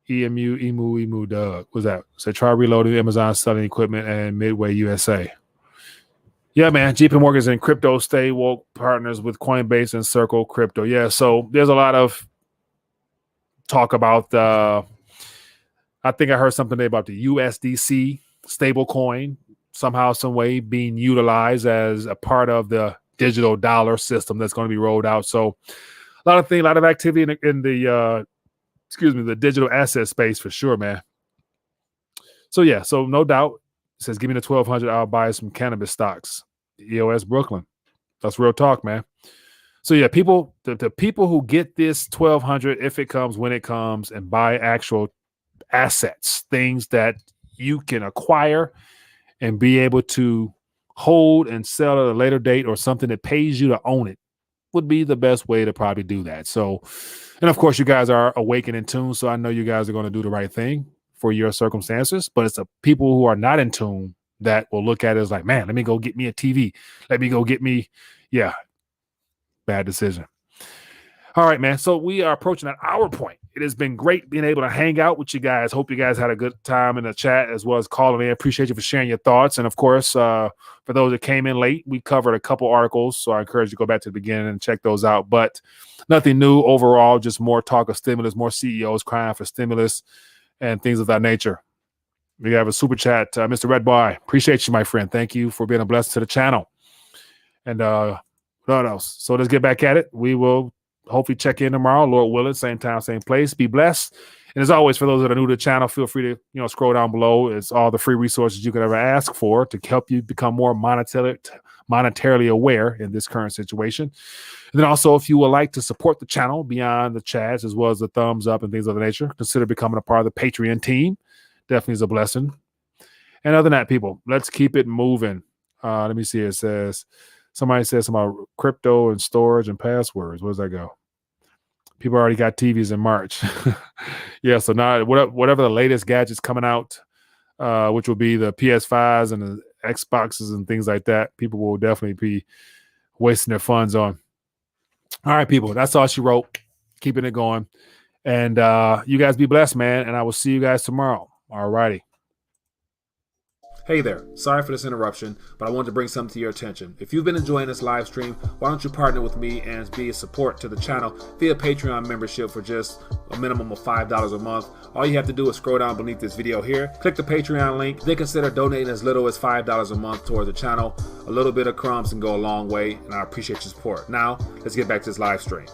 Emu, Doug. What's that? So try reloading Amazon selling equipment and Midway USA. Yeah, man. JP Morgan's in crypto stay woke partners with Coinbase and Circle Crypto. Yeah, so there's a lot of talk about I think I heard something today about the USDC stable coin somehow, some way being utilized as a part of the digital dollar system that's going to be rolled out. So a lot of activity in the the digital asset space for sure, man. So yeah, so no doubt, it says, give me the 1,200, I'll buy some cannabis stocks. EOS Brooklyn. That's real talk, man. So yeah, the people who get this 1,200, if it comes, when it comes, and buy actual assets, things that you can acquire and be able to hold and sell at a later date, or something that pays you to own it, would be the best way to probably do that. So, and of course, you guys are awake and in tune, so I know you guys are going to do the right thing for your circumstances, but it's the people who are not in tune that will look at it as like, man, let me go get me a TV. Let me go get me, bad decision. All right, man. So we are approaching that hour point. It has been great being able to hang out with you guys. Hope you guys had a good time in the chat as well as calling in. Appreciate you for sharing your thoughts. And of course, for those that came in late, we covered a couple articles. So I encourage you to go back to the beginning and check those out. But nothing new overall, just more talk of stimulus, more CEOs crying for stimulus and things of that nature. We have a super chat, Mr. Red Boy. Appreciate you, my friend. Thank you for being a blessing to the channel. And what else? So let's get back at it. We will hopefully check in tomorrow, Lord willing, same time, same place. Be blessed. And as always, for those that are new to the channel, feel free to scroll down below. It's all the free resources you could ever ask for to help you become more monetarily aware in this current situation. And then also, if you would like to support the channel beyond the chats as well as the thumbs up and things of the nature, consider becoming a part of the Patreon team. Definitely is a blessing. And other than that, people, let's keep it moving. Let me see. It says, somebody says something about crypto and storage and passwords. Where does that go? People already got TVs in March. Yeah, so now whatever the latest gadgets coming out, which will be the PS5s and the Xboxes and things like that, people will definitely be wasting their funds on. All right, people, that's all she wrote. Keeping it going. And you guys be blessed, man. And I will see you guys tomorrow. All righty. Hey there, sorry for this interruption, but I wanted to bring something to your attention. If you've been enjoying this live stream, why don't you partner with me and be a support to the channel via Patreon membership for just a minimum of $5 a month. All you have to do is scroll down beneath this video here, click the Patreon link, then consider donating as little as $5 a month toward the channel. A little bit of crumbs can go a long way, and I appreciate your support. Now, let's get back to this live stream.